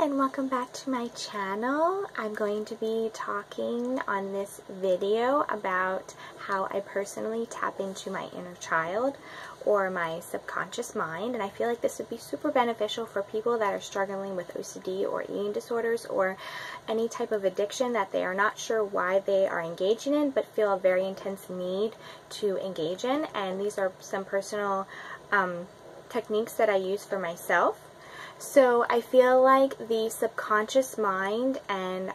and welcome back to my channel. I'm going to be talking on this video about how I personally tap into my inner child or my subconscious mind, and I feel like this would be super beneficial for people that are struggling with OCD or eating disorders or any type of addiction that they are not sure why they are engaging in but feel a very intense need to engage in. And these are some personal techniques that I use for myself. So I feel like the subconscious mind, and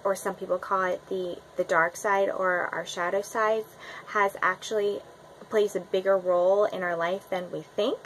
or some people call it the dark side or our shadow side, plays a bigger role in our life than we think.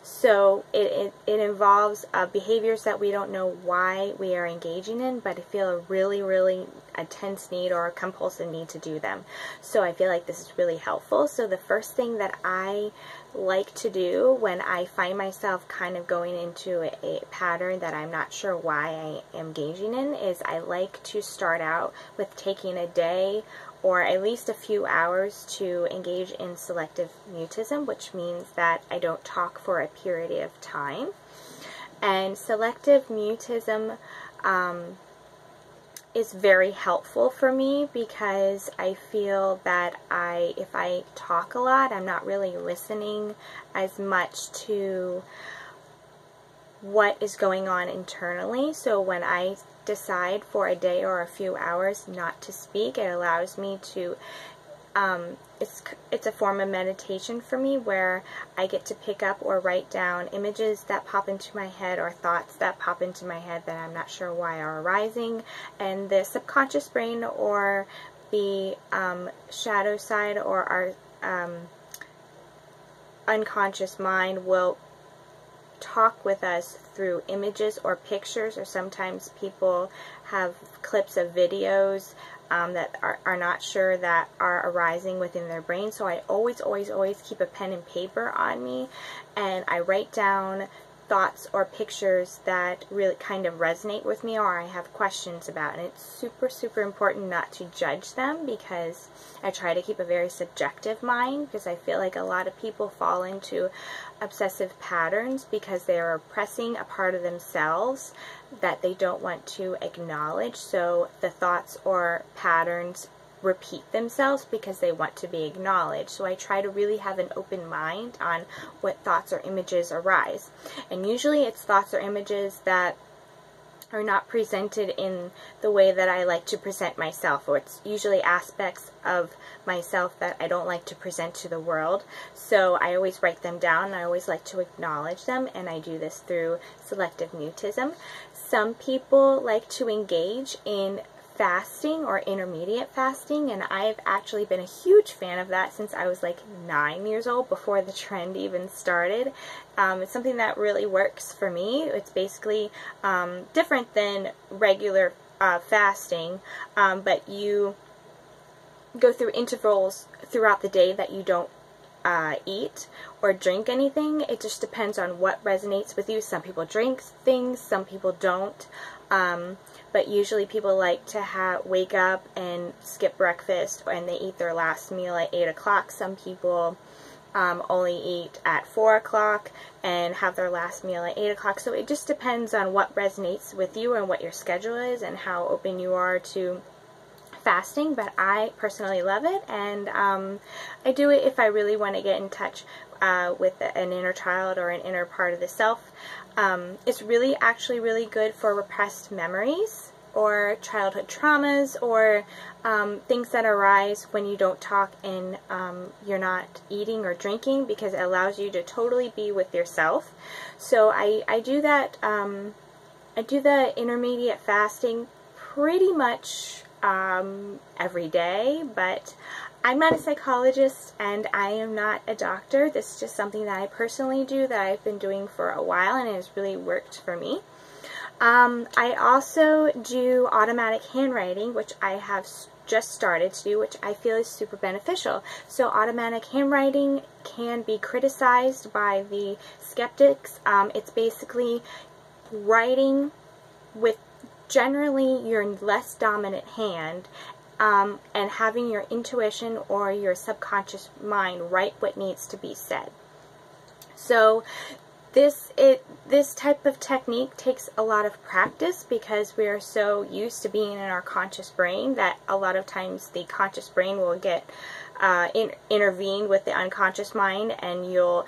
So it involves behaviors that we don't know why we are engaging in, but I feel a really intense need or a compulsive need to do them. So I feel like this is really helpful. So the first thing that I like to do when I find myself kind of going into a pattern that I'm not sure why I am engaging in is I like to start out with taking a day or at least a few hours to engage in selective mutism, which means that I don't talk for a period of time. And selective mutism is very helpful for me because I feel that if I talk a lot, I'm not really listening as much to what is going on internally. So when I decide for a day or a few hours not to speak, it allows me to it's a form of meditation for me where I get to pick up or write down images that pop into my head or thoughts that pop into my head that I'm not sure why are arising, and the subconscious brain or the shadow side or our unconscious mind will talk with us through images or pictures, or sometimes people have clips of videos that are not sure that are arising within their brain. So I always keep a pen and paper on me, and I write down thoughts or pictures that really kind of resonate with me or I have questions about. And it's super important not to judge them, because I try to keep a very subjective mind, because I feel like a lot of people fall into obsessive patterns because they are oppressing a part of themselves that they don't want to acknowledge. So the thoughts or patterns repeat themselves because they want to be acknowledged. So I try to really have an open mind on what thoughts or images arise. And usually it's thoughts or images that are not presented in the way that I like to present myself, or it's usually aspects of myself that I don't like to present to the world. So I always write them down, and I always like to acknowledge them, and I do this through selective mutism. Some people like to engage in fasting or intermediate fasting, and I've actually been a huge fan of that since I was like 9 years old, before the trend even started. It's something that really works for me. It's basically different than regular fasting, but you go through intervals throughout the day that you don't eat or drink anything. It just depends on what resonates with you. Some people drink things, some people don't. But usually people like to wake up and skip breakfast and they eat their last meal at 8 o'clock. Some people only eat at 4 o'clock and have their last meal at 8 o'clock. So it just depends on what resonates with you and what your schedule is and how open you are to fasting. But I personally love it, and I do it if I really want to get in touch with an inner child or an inner part of the self. It's actually really good for repressed memories or childhood traumas or things that arise when you don't talk and you're not eating or drinking, because it allows you to totally be with yourself. So I do that. I do the intermediate fasting pretty much every day, but I'm not a psychologist and I am not a doctor. This is just something that I personally do, that I've been doing for a while, and it has really worked for me. I also do automatic handwriting, which I have just started to do, which I feel is super beneficial. So automatic handwriting can be criticized by the skeptics. It's basically writing with generally your less dominant hand, and having your intuition or your subconscious mind write what needs to be said. So This type of technique takes a lot of practice because we are so used to being in our conscious brain that a lot of times the conscious brain will get intervened with the unconscious mind, and you'll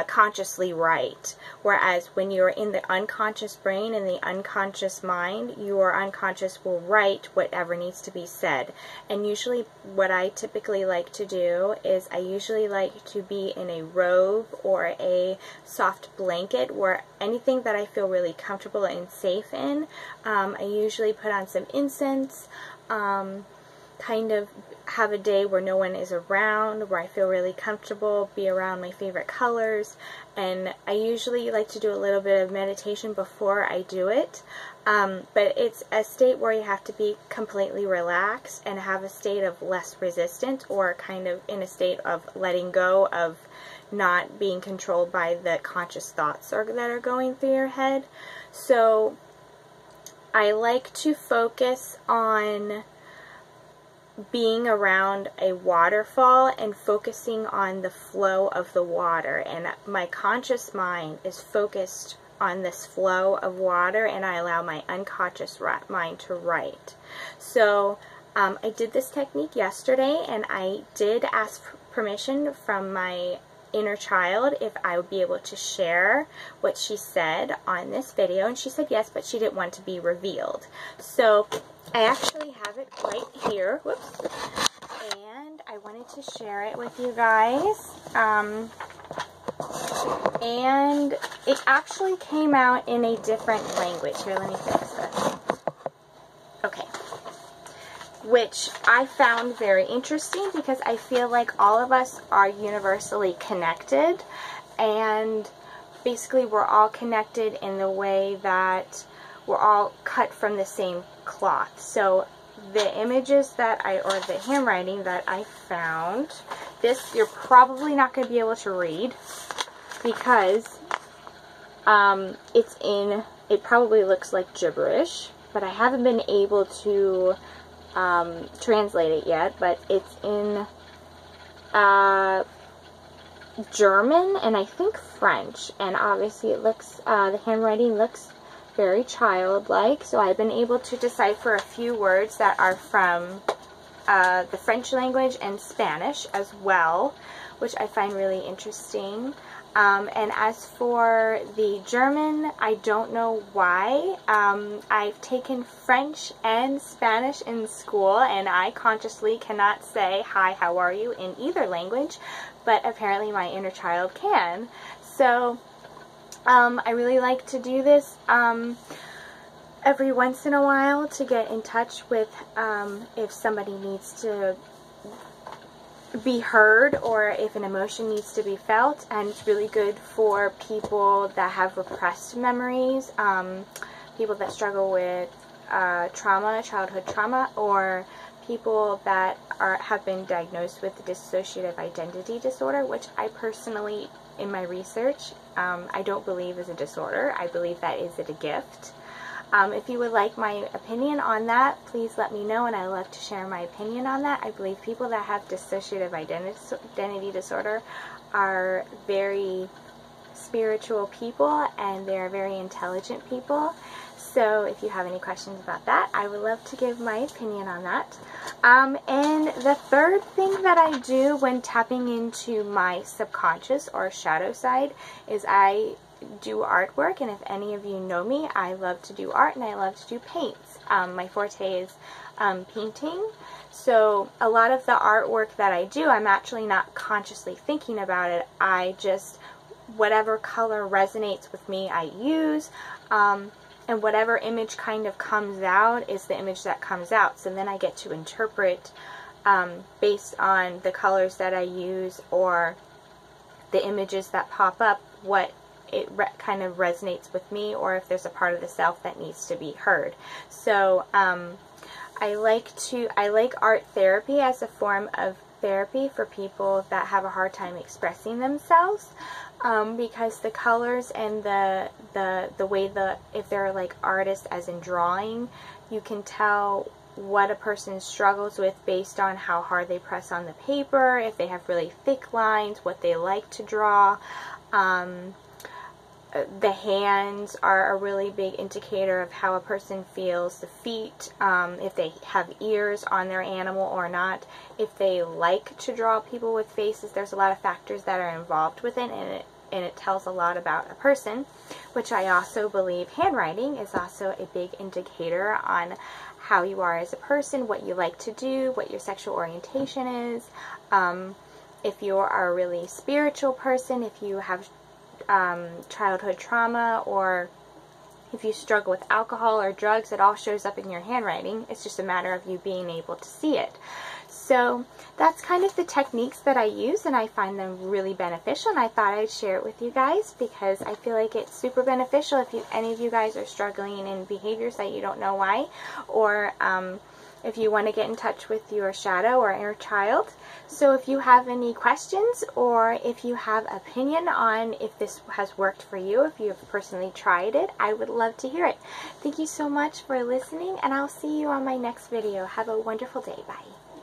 consciously write. Whereas when you're in the unconscious brain and the unconscious mind, your unconscious will write whatever needs to be said. And usually what I typically like to do is I usually like to be in a robe or a soft blanket, where anything that I feel really comfortable and safe in. I usually put on some incense, kind of have a day where no one is around, where I feel really comfortable, be around my favorite colors, and I usually like to do a little bit of meditation before I do it, but it's a state where you have to be completely relaxed and have a state of less resistance, or kind of in a state of letting go, of not being controlled by the conscious thoughts that are going through your head. So I like to focus on being around a waterfall and focusing on the flow of the water, and my conscious mind is focused on this flow of water, and I allow my unconscious mind to write. So I did this technique yesterday, and I did ask permission from my inner child if I would be able to share what she said on this video, and she said yes, but she didn't want to be revealed. So I actually have it right here. Whoops. And I wanted to share it with you guys. And it actually came out in a different language. Here, let me fix this. Okay. Which I found very interesting because I feel like all of us are universally connected, and basically we're all connected in the way that we're all cut from the same cloth. So the images that or the handwriting that I found, this you're probably not going to be able to read because it probably looks like gibberish, but I haven't been able to translate it yet, but it's in German and I think French, and obviously it looks, the handwriting looks very childlike, so I've been able to decipher a few words that are from the French language and Spanish as well, which I find really interesting. And as for the German, I don't know why. I've taken French and Spanish in school, and I consciously cannot say, hi, how are you, in either language, but apparently my inner child can. So I really like to do this every once in a while to get in touch with if somebody needs to be heard or if an emotion needs to be felt, and it's really good for people that have repressed memories, people that struggle with trauma, childhood trauma, or people that have been diagnosed with dissociative identity disorder, which I personally, in my research, I don't believe is a disorder. I believe that is a gift. If you would like my opinion on that, please let me know, and I love to share my opinion on that. I believe people that have dissociative identity disorder are very spiritual people, and they're very intelligent people. So if you have any questions about that, I would love to give my opinion on that. And the third thing that I do when tapping into my subconscious or shadow side is I do artwork, and if any of you know me, I love to do art and I love to do paints. My forte is painting, so a lot of the artwork that I do, I'm actually not consciously thinking about it. I just, whatever color resonates with me, I use, and whatever image kind of comes out is the image that comes out. So then I get to interpret based on the colors that I use or the images that pop up, what it kind of resonates with me, or if there's a part of the self that needs to be heard. So I like art therapy as a form of therapy for people that have a hard time expressing themselves, because the colors and the way if they're like artists, as in drawing, you can tell what a person struggles with based on how hard they press on the paper, if they have really thick lines, what they like to draw. The hands are a really big indicator of how a person feels. The feet, if they have ears on their animal or not, if they like to draw people with faces. There's a lot of factors that are involved with it, and it tells a lot about a person, which I also believe handwriting is also a big indicator on how you are as a person, what you like to do, what your sexual orientation is. If you are a really spiritual person, if you have childhood trauma, or if you struggle with alcohol or drugs, it all shows up in your handwriting. It's just a matter of you being able to see it. So that's kind of the techniques that I use, and I find them really beneficial, and I thought I'd share it with you guys because I feel like it's super beneficial if any of you guys are struggling in behaviors that you don't know why, or if you want to get in touch with your shadow or inner child. So if you have any questions, or if you have opinion on if this has worked for you, if you have personally tried it, I would love to hear it. Thank you so much for listening, and I'll see you on my next video. Have a wonderful day. Bye.